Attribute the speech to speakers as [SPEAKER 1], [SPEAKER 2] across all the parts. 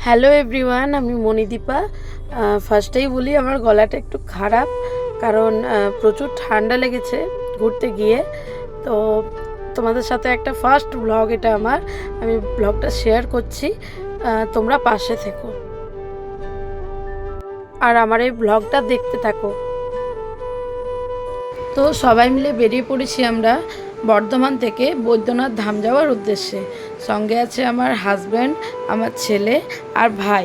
[SPEAKER 1] Hello everyone, আমি মণিদীপা। ফার্স্টেই বলি আমার গলাটা একটু খারাপ, কারণ প্রচুর ঠান্ডা লেগেছে ঘুরতে গিয়ে। তো তোমাদের সাথে একটা ফার্স্ট ব্লগ এটা আমার, আমি ব্লগটা শেয়ার করছি, তোমরা পাশে থেকো আর আমার এই ব্লগটা দেখতে থাকো। তো সবাই মিলে বেরিয়ে পড়েছি আমরা বর্ধমান থেকে বৈদ্যনাথ ধাম যাওয়ার উদ্দেশ্যে। সঙ্গে আছে আমার হাজব্যান্ড, আমার ছেলে আর ভাই।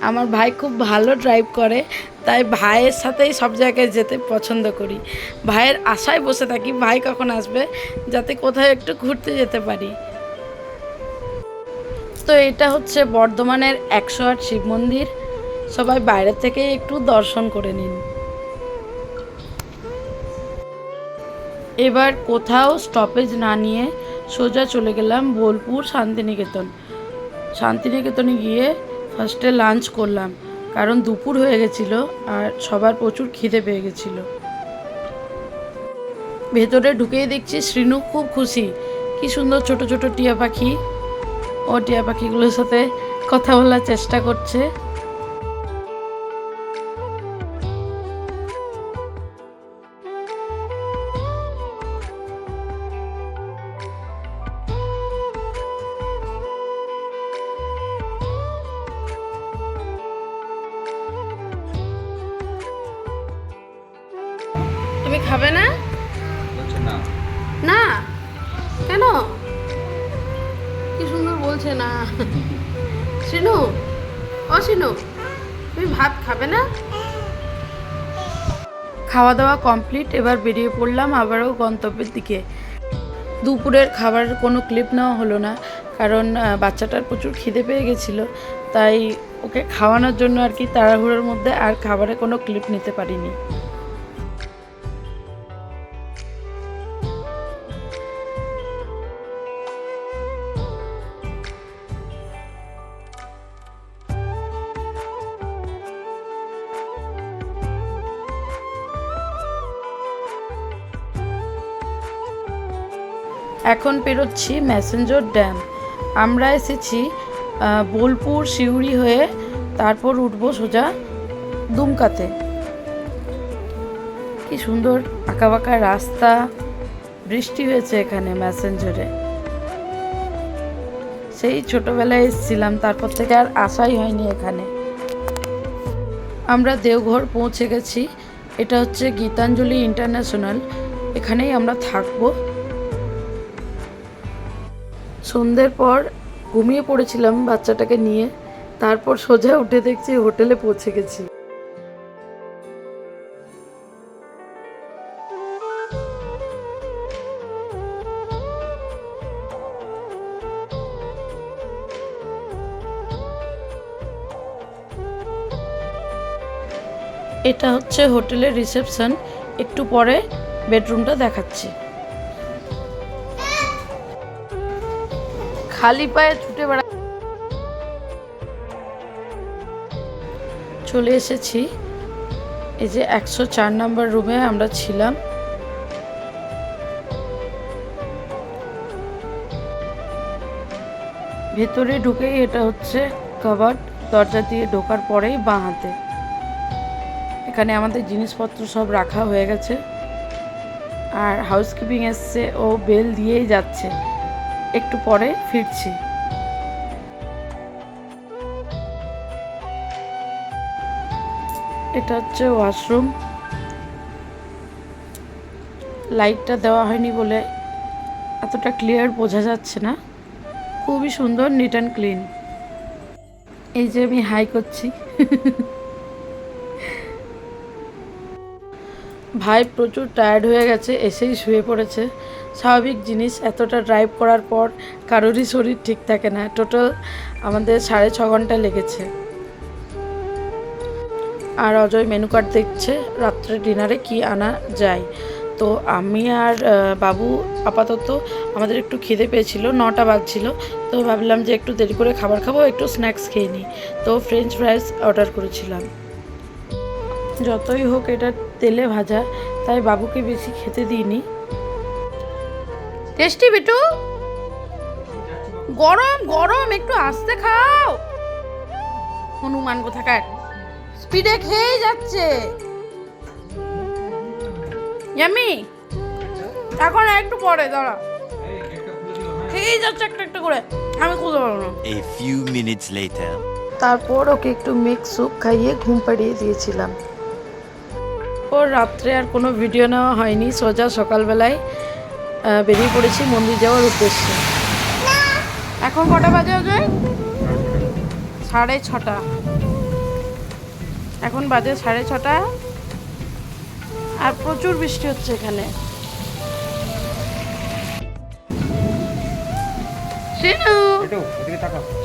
[SPEAKER 1] আমার ভাই খুব ভালো ড্রাইভ করে, তাই ভাইয়ের সাথেই সব জায়গায় যেতে পছন্দ করি। ভাইয়ের আশায় বসে থাকি ভাই কখন আসবে, যাতে কোথাও একটু ঘুরতে যেতে পারি। তো এটা হচ্ছে বর্ধমানের 108 শিব মন্দির। সবাই বাইরে থেকে একটু দর্শন করে নিন। এবার কোথাও স্টপেজ না নিয়ে সোজা চলে গেলাম বোলপুর শান্তিনিকেতন। শান্তিনিকেতনে গিয়ে ফার্স্টে লাঞ্চ করলাম, কারণ দুপুর হয়ে গেছিলো আর সবার প্রচুর খিদে পেয়ে গেছিলো। ভেতরে ঢুকেই দেখছি শ্রীনু খুব খুশি, কি সুন্দর ছোট ছোট টিয়া পাখি। ও টিয়া পাখিগুলোর সাথে কথা বলার চেষ্টা করছে। তুমি খাবে না?
[SPEAKER 2] না
[SPEAKER 1] না কেন? কি সুন্দর বলছে না। শিনু, ও শিনু, তুমি ভাত খাবে না? খাওয়া দাওয়া কমপ্লিট, এবার বেরিয়ে পড়লাম আবারও গন্তব্যের দিকে। দুপুরের খাবারের কোনো ক্লিপ নেওয়া হলো না, কারণ বাচ্চাটার প্রচুর খিদে পেয়ে গেছিলো, তাই ওকে খাওয়ানোর জন্য আর কি তাড়াহুড়োর মধ্যে আর খাবারের কোনো ক্লিপ নিতে পারিনি। এখন পেরোচ্ছি ম্যাসেঞ্জর ড্যাম। আমরা এসেছি বোলপুর সিউড়ি হয়ে, তারপর উঠবো সোজা দুমকাতে। কি সুন্দর আঁকাবাঁকা রাস্তা, বৃষ্টি হয়েছে এখানে ম্যাসেঞ্জরে। সেই ছোটোবেলায় এসেছিলাম, তারপর থেকে আর আসাই হয়নি এখানে। আমরা দেওঘর পৌঁছে গেছি। এটা হচ্ছে গীতাঞ্জলি ইন্টারন্যাশনাল, এখানেই আমরা থাকবো। সন্ধ্যের পর ঘুমিয়ে পড়েছিলাম বাচ্চাটাকে নিয়ে, তারপর সোজা উঠে দেখছি হোটেলে পৌঁছে গেছি। এটা হচ্ছে হোটেলের রিসেপশন, একটু পরে বেডরুমটা দেখাচ্ছি। খালি পায়ে ছুটে বেড়া চলে এসেছি। এই যে 104 নম্বর রুমে আমরা ছিলাম। ভেতরে ঢুকেই এটা হচ্ছে কাবার্ড, দরজা দিয়ে ঢোকার পরেই বাঁ হাতে। এখানে আমাদের জিনিসপত্র সব রাখা হয়ে গেছে, আর হাউসকিপিং এসছে, ও বেল দিয়েই যাচ্ছে, একটু পরে ফিরছি। এটা হচ্ছে ওয়াশরুম। লাইটটা দেওয়া হয়নি বলে এতটা ক্লিয়ার বোঝা যাচ্ছে না। খুবই সুন্দর, নিট অ্যান্ড ক্লিন। এই যে আমি হাই করছি। ভাই প্রচুর টায়ার্ড হয়ে গেছে, এসেই শুয়ে পড়েছে। স্বাভাবিক জিনিস, এতটা ড্রাইভ করার পর কারোরই শরীর ঠিক থাকে না। টোটাল আমাদের 6.5 ঘন্টা লেগেছে। আর অজয় মেনু কার্ড দেখছে রাত্রে ডিনারে কি আনা যায়। তো আমি আর বাবু আপাতত, আমাদের একটু খিদে পেয়েছিল, 9টা বাজছিল, তো ভাবলাম যে একটু দেরি করে খাবার খাবো, একটু স্ন্যাক্স খেয়ে নিই। তো ফ্রেঞ্চ ফ্রাইস অর্ডার করেছিলাম। যতই হোক এটা তেলে ভাজা, তাই বাবুকে বেশি খেতে দিইনি। টেস্টি বিটু, গরম গরম, একটু আস্তে খাও। হনুমান কোথাকার, স্পিডে খেয়েই যাচ্ছে। ইয়ামি এখন একটু পরে দাঁড়া, খেয়েই যাচ্ছে একটা একটা করে, আমি খুঁজে পারবো না।
[SPEAKER 2] A few minutes later.
[SPEAKER 1] তারপর ওকে একটু মিক্স স্যুপ খাইয়ে ঘুম পাড়িয়ে দিয়েছিলাম। ওর রাত্রে আর কোনো ভিডিও নেওয়া হয়নি, সোজা সকালবেলায় বেরিয়ে পড়েছি মন্দির যাওয়ার উদ্দেশ্যে। এখন কটা বাজে অজয়? 6:30। এখন বাজে 6:30 আর প্রচুর বৃষ্টি হচ্ছে এখানে। শিনু,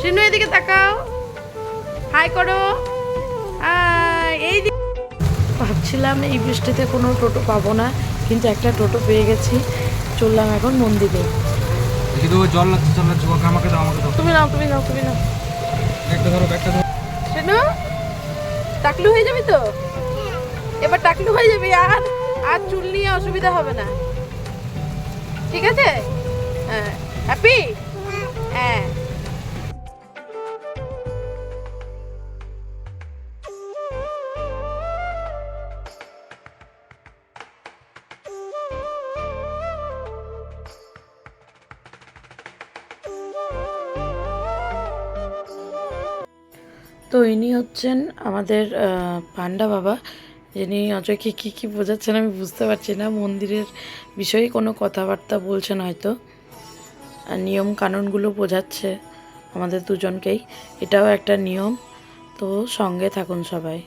[SPEAKER 1] শিনু এদিকে তাকাও, হাই করো। এই ভাবছিলাম এই বৃষ্টিতে কোনো টোটো পাবো না, কিন্তু একটা টোটো পেয়ে গেছি। চললাম এখন মন্দিরে।
[SPEAKER 3] জল লাগছে আমাকে দাও, আমাকে দাও।
[SPEAKER 1] তুমি নাও, তুমি নাও, তুমি নাও।
[SPEAKER 3] ব্যাগটা ধরো, ব্যাগটা ধরো।
[SPEAKER 1] শোনো, টাকলু হয়ে যাবি তো এবার, টাকলু হয়ে যাবি, আর আর চুল নিয়ে অসুবিধা হবে না, ঠিক আছে? হ্যাঁ, হ্যাপি? হ্যাঁ। তো ইনি হচ্ছেন আমাদের পান্ডা বাবা, যিনি অজয়কে কী কী বোঝাচ্ছেন আমি বুঝতে পারছি না। মন্দিরের বিষয়ে কোনো কথাবার্তা বলছেন হয়তো, আর নিয়ম কানুনগুলো বোঝাচ্ছে আমাদের দুজনকেই, এটাও একটা নিয়ম। তো সঙ্গে থাকুন সবাই।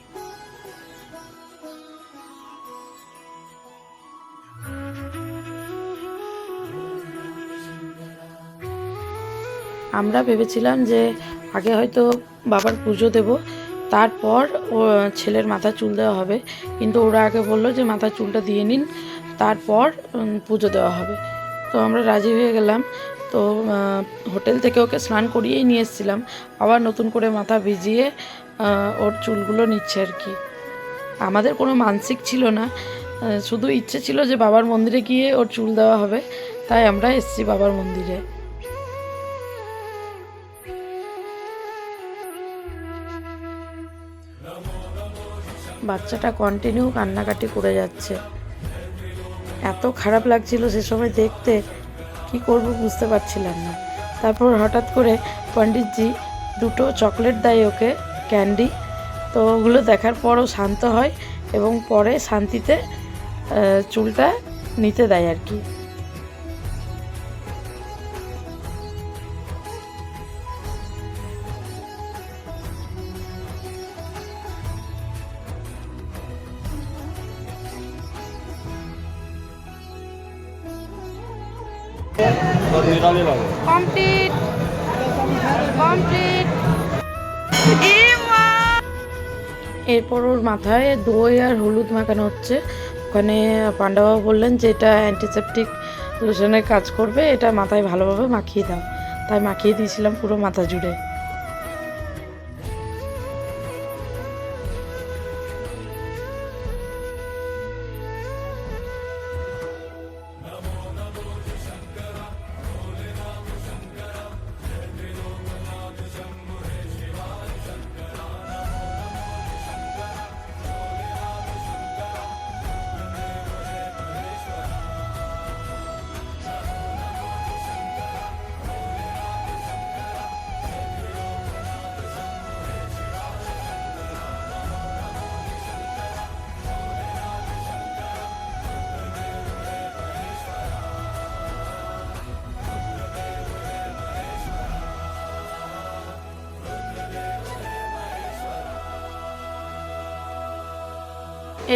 [SPEAKER 1] আমরা ভেবেছিলাম যে আগে হয়তো বাবার পুজো দেব, তারপর ও ছেলের মাথা চুল দেওয়া হবে, কিন্তু ওরা আগে বললো যে মাথা চুলটা দিয়ে নিন, তারপর পুজো দেওয়া হবে। তো আমরা রাজি হয়ে গেলাম। তো হোটেল থেকে ওকে স্নান করিয়েই নিয়ে এসেছিলাম, আবার নতুন করে মাথা ভিজিয়ে ওর চুলগুলো নিচ্ছে আর কি। আমাদের কোনো মানসিক ছিল না, শুধু ইচ্ছে ছিল যে বাবার মন্দিরে গিয়ে ওর চুল দেওয়া হবে, তাই আমরা এসেছি বাবার মন্দিরে। বাচ্চাটা কন্টিনিউ কান্নাকাটি করে যাচ্ছে, এত খারাপ লাগছিল সে সময় দেখতে, কি করব বুঝতে পারছিলাম না। তারপর হঠাৎ করে পণ্ডিতজি দুটো চকলেট দেয় ওকে, ক্যান্ডি। তো ওগুলো দেখার পরও শান্ত হয় এবং পরে শান্তিতে চুলটা নিতে দেয় আর কি। Complete, complete. এরপর ওর মাথায় দই আর হলুদ মাখানো হচ্ছে। ওখানে পান্ডাবাবু বললেন যে এটা অ্যান্টিসেপটিক লোশনের কাজ করবে, এটা মাথায় ভালোভাবে মাখিয়ে দাও। তাই মাখিয়ে দিয়েছিলাম পুরো মাথা জুড়ে।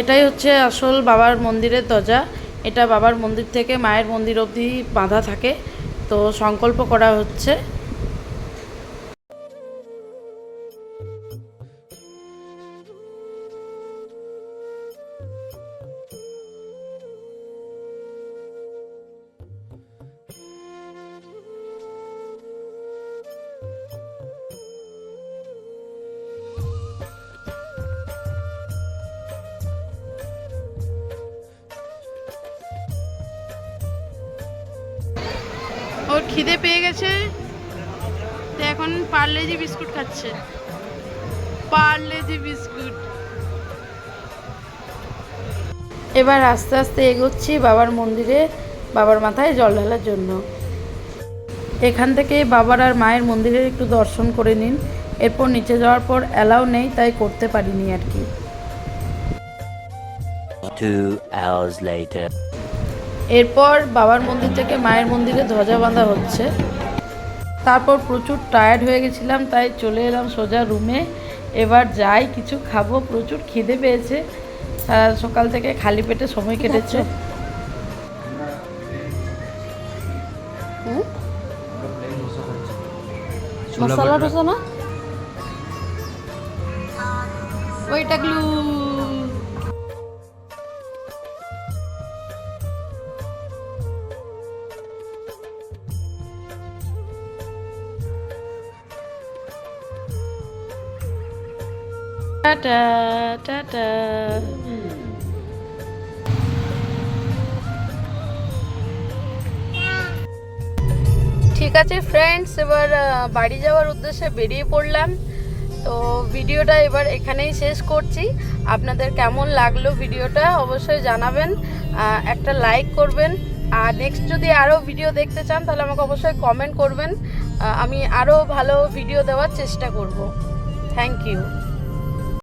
[SPEAKER 1] এটাই হচ্ছে আসল বাবার মন্দিরের দরজা। এটা বাবার মন্দির থেকে মায়ের মন্দির অবধি বাঁধা থাকে। তো সংকল্প করা হচ্ছে। ওর খিদে পেয়ে গেছে, তো এখন পার্লেজি বিস্কুট খাচ্ছে। পার্লেজি বিস্কুট। এবার আস্তে আস্তে এগোচ্ছি বাবার মন্দিরে, বাবার মাথায় জল ঢালার জন্য। এখান থেকে বাবার আর মায়ের মন্দিরের একটু দর্শন করে নিন, এরপর নিচে যাওয়ার পর অ্যালাউ নেই, তাই করতে পারিনি আর কি।
[SPEAKER 2] 2 hours later.
[SPEAKER 1] এরপর বাবার মন্দির থেকে মায়ের মন্দিরে ধ্বজা বাঁধা হচ্ছে। তারপর প্রচুর টায়ার্ড হয়ে গেছিলাম, তাই চলে এলাম সোজা রুমে। এবার যাই কিছু খাবো, প্রচুর খিদে পেয়েছে, সারা সকাল থেকে খালি পেটে সময় কেটেছে। মশলা ডোসা না ওইটা গ্লু। Tata tata. ঠিক আছে ফ্রেন্ডস, এবার বাড়ি যাওয়ার উদ্দেশ্যে বেরিয়ে পড়লাম। তো ভিডিওটা এবার এখানেই শেষ করছি। আপনাদের কেমন লাগলো ভিডিওটা অবশ্যই জানাবেন, একটা লাইক করবেন। আর নেক্সট যদি আরও ভিডিও দেখতে চান তাহলে আমাকে অবশ্যই কমেন্ট করবেন, আমি আরও ভালো ভিডিও দেওয়ার চেষ্টা করব। Thank you.